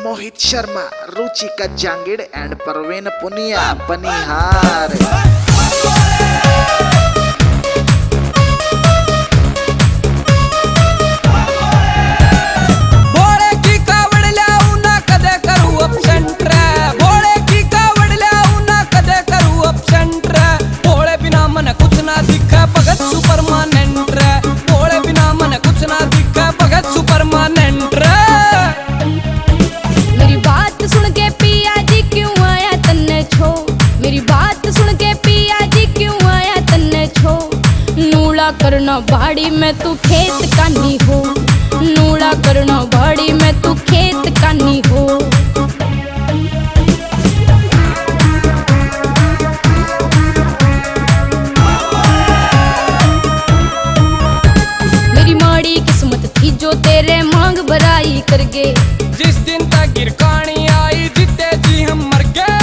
Mohit Sharma, Ruchika Jangid and Parveen Punia Panihar. करना बाड़ी में तू खेत कानी हो, नूड़ा करना बाड़ी में तू खेत कानी हो। मेरी माड़ी किस्मत थी जो तेरे मांग भराई कर गे, जिस दिन तक गिरकानी आई जीते जी हम मर गए।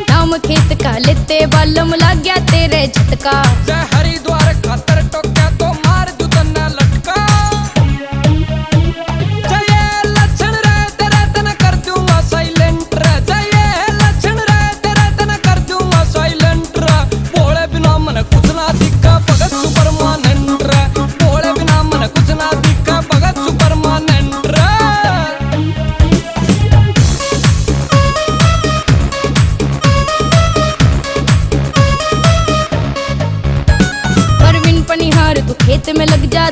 नाम खेत का लेते बालम लग गया तेरे झटका, हरिद्वार खातर टोक्या तो मार दू तन्ना लटका। जय लक्षण रे तेरे तन कर दूंगा साइलेंट रे, जय लक्षण रे तेरे तन कर दूंगा साइलेंट रे। बोले बिना मन कुछ ना दिखा भगत सुपरमानेंट रे, बोले बिना मन कुछ ना दिखा भगत सुपरमानेंट रे। पनिहार तू खेत में लग जा,